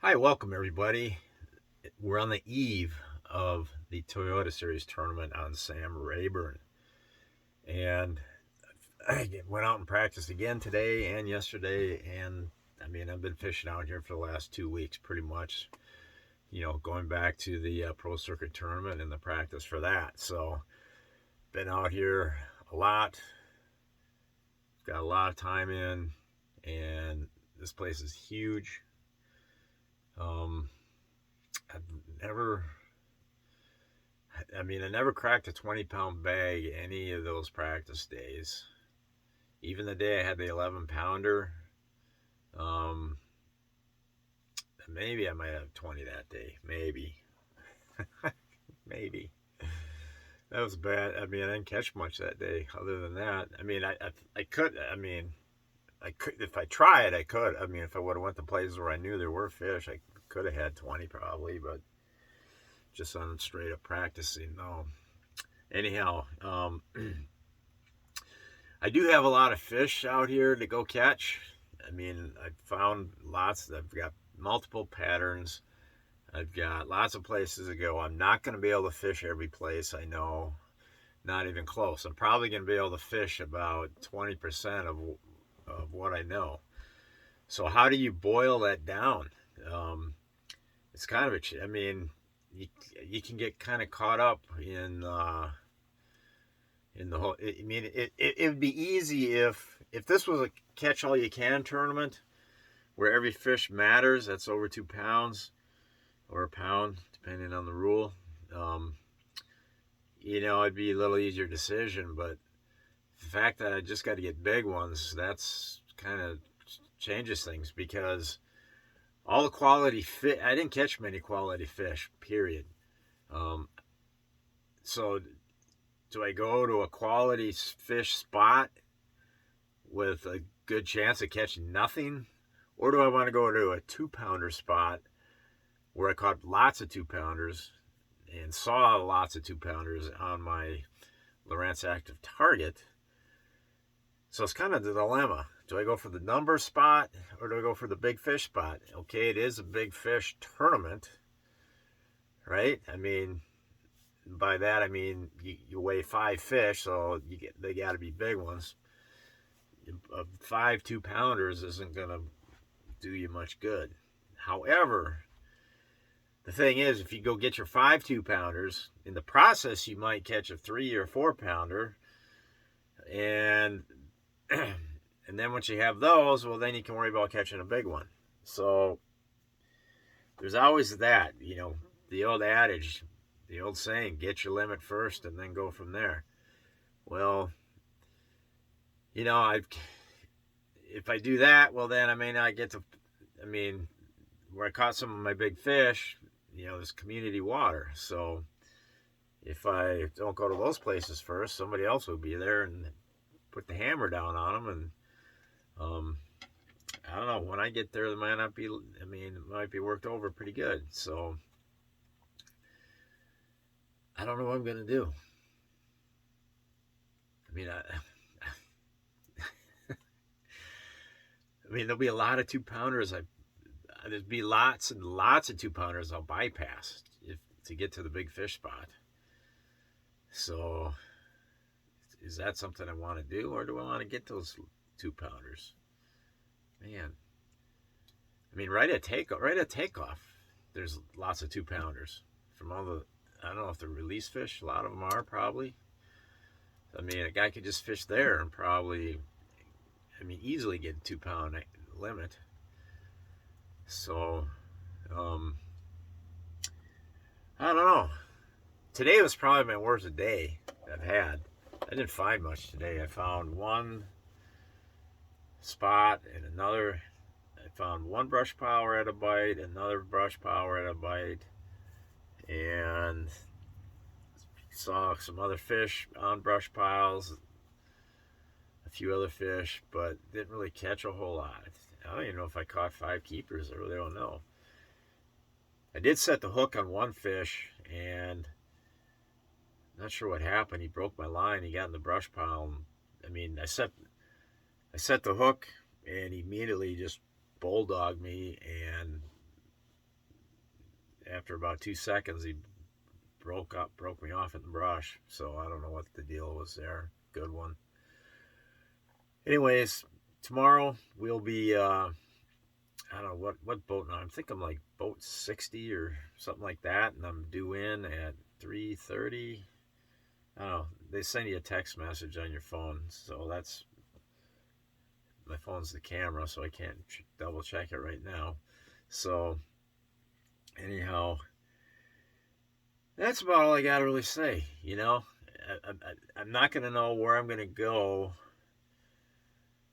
Hi, welcome everybody. We're on the eve of the Toyota Series tournament on Sam Rayburn. And I went out and practiced again today and yesterday. And I've been fishing out here for the last 2 weeks pretty much, going back to the Pro Circuit tournament and the practice for that. So, been out here a lot, got a lot of time in, and this place is huge. I've never I never cracked a 20-pound bag any of those practice days. Even the day I had the 11-pounder, um, maybe I might have 20 that day. Maybe. Maybe. That was bad. I didn't catch much that day other than that. I could, if I tried, I could. If I would have went to places where I knew there were fish, I could have had 20 probably, but just on straight up practicing, no. Anyhow, I do have a lot of fish out here to go catch. I found lots. I've got multiple patterns. I've got lots of places to go. I'm not going to be able to fish every place, I know. Not even close. I'm probably going to be able to fish about 20% of what I know. So how do you boil that down? It's kind of you can get kind of caught up in the whole. It would be easy if this was a catch all you can tournament where every fish matters. That's over 2 pounds or a pound, depending on the rule. It'd be a little easier decision, but the fact that I just got to get big ones, that's kind of changes things because all the quality fish, I didn't catch many quality fish, period. So do I go to a quality fish spot with a good chance of catching nothing? Or do I want to go to a 2-pounder spot where I caught lots of 2-pounders and saw lots of 2-pounders on my Lowrance Active target? So it's kind of the dilemma. Do I go for the number spot or do I go for the big fish spot? Okay, it is a big fish tournament, right? By that you weigh 5 fish, so they got to be big ones. 5 2-pounders isn't going to do you much good. However, the thing is, if you go get your 5 2-pounders, in the process you might catch a 3 or 4-pounder, and then once you have those, well, then you can worry about catching a big one. So there's always that, the old adage, the old saying, get your limit first and then go from there. Well, if I do that, well, then I may not get to, where I caught some of my big fish, there's community water. So if I don't go to those places first, somebody else will be there and put the hammer down on them. And I don't know, when I get there, it might not be, it might be worked over pretty good. So I don't know what I'm going to do. There'll be a lot of 2-pounders. There'll be lots and lots of 2-pounders I'll bypass to get to the big fish spot. So is that something I want to do, or do I want to get those 2-pounders? Man, right at takeoff, there's lots of 2-pounders from all the. I don't know if they're release fish. A lot of them are probably. A guy could just fish there and probably, easily get a 2-pound limit. So, I don't know. Today was probably my worst day I've had. I didn't find much today. I found one spot and another. I found one brush pile at a bite, another brush pile at a bite, and saw some other fish on brush piles, a few other fish, but didn't really catch a whole lot. I don't even know if I caught 5 keepers. I really don't know. I did set the hook on one fish, and I'm not sure what happened. He broke my line. He got in the brush pile. I set the hook, and he immediately just bulldogged me and after about 2 seconds, he broke me off in the brush. So I don't know what the deal was there. Good one. Anyways, tomorrow we'll be I don't know what boat now. I'm thinking like boat 60 or something like that, and I'm due in at 3:30. I don't know. They send you a text message on your phone, so that's my phone's the camera, so I can't double check it right now. So anyhow, that's about all I got to really say. I'm not going to know where I'm going to go.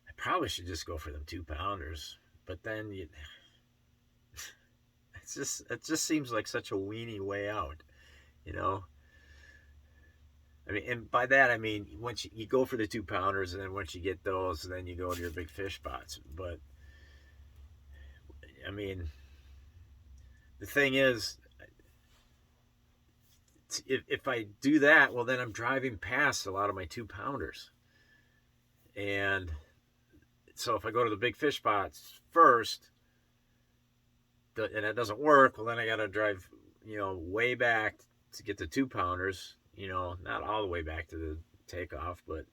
I probably should just go for them 2-pounders, but then it just seems like such a weenie way out, you know. I mean, and by that I mean once you go for the 2-pounders, and then once you get those, then you go to your big fish spots. But I mean, the thing is, if I do that, well, then I'm driving past a lot of my 2-pounders, and so if I go to the big fish spots first, and it doesn't work, well, then I got to drive, way back to get the 2-pounders. Not all the way back to the takeoff, but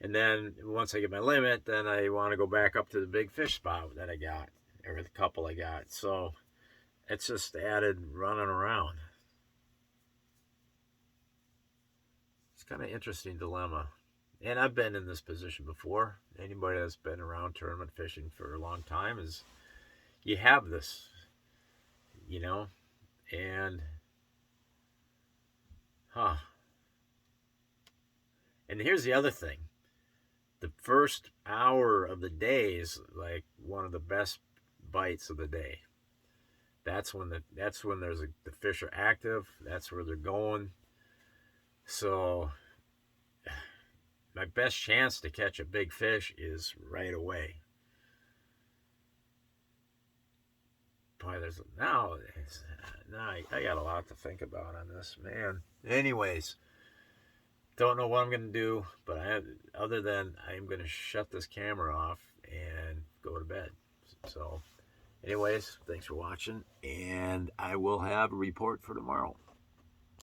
and then once I get my limit, then I want to go back up to the big fish spot that I got, or the couple I got. So it's just added running around. It's kind of interesting dilemma. And I've been in this position before. Anybody that's been around tournament fishing for a long time is, you have this, and and here's the other thing. The first hour of the day is like one of the best bites of the day. That's when the fish are active. That's where they're going. So my best chance to catch a big fish is right away. Boy, I got a lot to think about on this, man. Anyways, don't know what I'm gonna do, but other than I'm gonna shut this camera off and go to bed. So anyways, thanks for watching, and I will have a report for tomorrow.